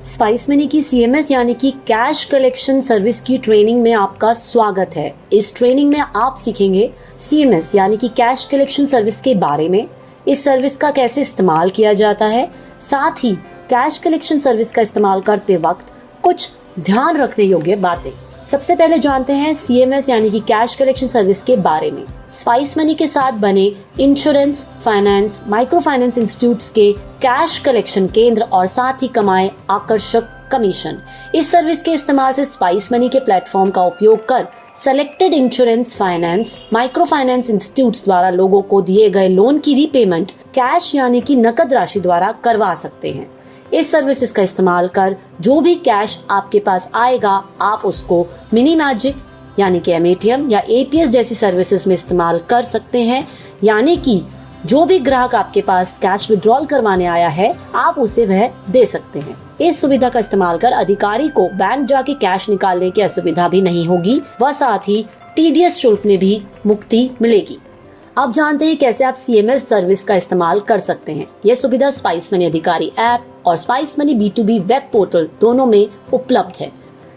Spice money की CMS यानी कि कैश कलेक्शन सर्विस की ट्रेनिंग में आपका स्वागत है। इस ट्रेनिंग में आप सीखेंगे सीएमएस यानी कि कैश कलेक्शन सर्विस के बारे में, इस सर्विस का कैसे इस्तेमाल किया जाता है, साथ ही कैश कलेक्शन सर्विस का इस्तेमाल करते वक्त कुछ ध्यान रखने योग्य बातें। सबसे पहले जानते हैं सीएमएस यानी कि कैश कलेक्शन सर्विस के बारे में। स्पाइस मनी के साथ बने insurance, finance, micro finance institutes के कैश कलेक्शन केंद्र और साथ ही कमाए आकर्षक कमीशन। इस सर्विस के इस्तेमाल से स्पाइस मनी के प्लेटफॉर्म का उपयोग कर selected insurance, finance, micro finance institutes द्वारा लोगों को दिए गए लोन की रीपेमेंट कैश यानी कि नकद राशि द्वारा करवा सकते हैं। इस सर्विसेज का इस्तेमाल कर जो भी कैश आपके पास आएगा, आप उसको मिनी मैजिक यानी कि एमएटीएम या एपीएस जैसी सर्विसेज में इस्तेमाल कर सकते हैं। यानी कि जो भी ग्राहक आपके पास कैश विड्रॉल करवाने आया है, आप उसे वह दे सकते हैं। इस सुविधा का इस्तेमाल कर अधिकारी को बैंक जाके कैश निकालने की असुविधा भी नहीं होगी व साथ ही टीडीएस शुल्क में भी मुक्ति मिलेगी। अब जानते हैं कैसे आप सीएमएस सर्विस का इस्तेमाल कर सकते हैं। यह सुविधा स्पाइस मनी अधिकारी ऐप और spice money B2B web portal दोनों में उपलब्ध है।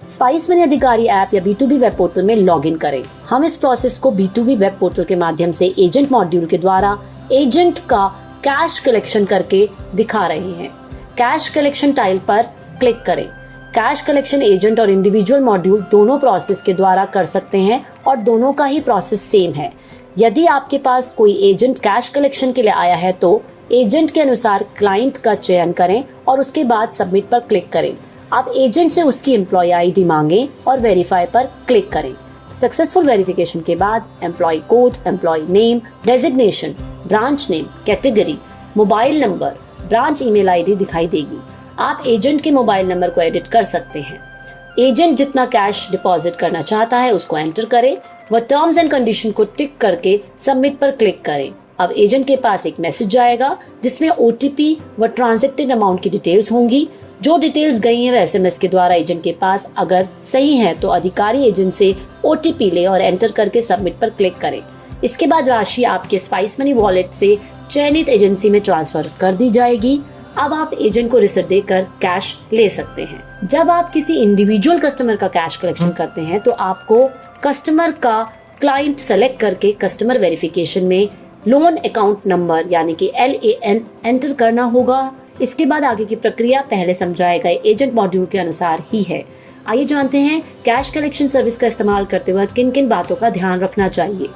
स्पाइस मनी अधिकारी ऐप या B2B वेब पोर्टल में लॉगिन करें। हम इस प्रोसेस को B2B वेब पोर्टल के माध्यम से एजेंट मॉड्यूल के द्वारा एजेंट का कैश कलेक्शन करके दिखा रहे हैं। कैश कलेक्शन टाइल पर क्लिक करें। कैश कलेक्शन एजेंट और इंडिविजुअल मॉड्यूल दोनों प्रोसेस के द्वारा कर सकते हैं और दोनों का ही प्रोसेस सेम है। यदि आपके पास कोई एजेंट कैश कलेक्शन के लिए आया है तो एजेंट के अनुसार क्लाइंट का चयन करें और उसके बाद सबमिट पर क्लिक करें। आप एजेंट से उसकी एम्प्लॉय आईडी मांगें और वेरीफाई पर क्लिक करें। सक्सेसफुल वेरिफिकेशन के बाद employee code, employee name, designation, branch name, category, mobile number, branch email ID दिखाई देगी। आप एजेंट के मोबाइल नंबर को एडिट कर सकते हैं। एजेंट जितना कैश डिपॉजिट करना चाहता है उसको एंटर करें व टर्म्स एंड कंडीशन को टिक करके सबमिट पर क्लिक करें। अब एजेंट के पास एक मैसेज आएगा जिसमें ओटीपी व ट्रांजैक्टेड अमाउंट की डिटेल्स होंगी। जो डिटेल्स गई हैं वह एसएमएस के द्वारा एजेंट के पास अगर सही है तो अधिकारी एजेंट से ओटीपी ले और एंटर करके सबमिट पर क्लिक करें। इसके बाद राशि आपके स्पाइस मनी वॉलेट से चयनित एजेंसी में ट्रांसफर कर दी जाएगी। अब आप एजेंट को रिसीट देकर कैश ले सकते हैं। जब आप किसी इंडिविजुअल कस्टमर का कैश कलेक्शन करते हैं तो आपको कस्टमर का क्लाइंट सेलेक्ट करके कस्टमर वेरिफिकेशन में लोन अकाउंट नंबर यानी कि LAN एंटर करना होगा। इसके बाद आगे की प्रक्रिया पहले समझाए गए एजेंट मॉड्यूल के अनुसार ही है। आइए जानते हैं कैश कलेक्शन सर्विस का इस्तेमाल करते वक्त किन किन बातों का ध्यान रखना चाहिए।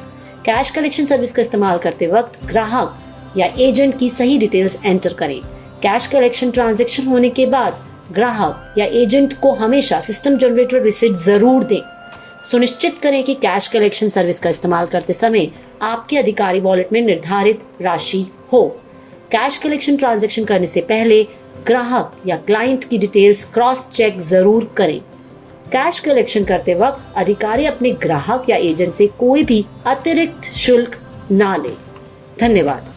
कैश कलेक्शन सर्विस का इस्तेमाल करते वक्त ग्राहक या एजेंट की सही डिटेल्स एंटर करें। कैश कलेक्शन ट्रांजैक्शन होने के बाद ग्राहक या एजेंट को हमेशा सिस्टम जनरेटेड रिसीट जरूर दें। सुनिश्चित करें कि कैश कलेक्शन सर्विस का इस्तेमाल करते समय आपके अधिकारी वॉलेट में निर्धारित राशि हो। कैश कलेक्शन ट्रांजैक्शन करने से पहले ग्राहक या क्लाइंट की डिटेल्स क्रॉस चेक जरूर करें। कैश कलेक्शन करते वक्त अधिकारी अपने ग्राहक या एजेंट से कोई भी अतिरिक्त शुल्क ना ले। धन्यवाद।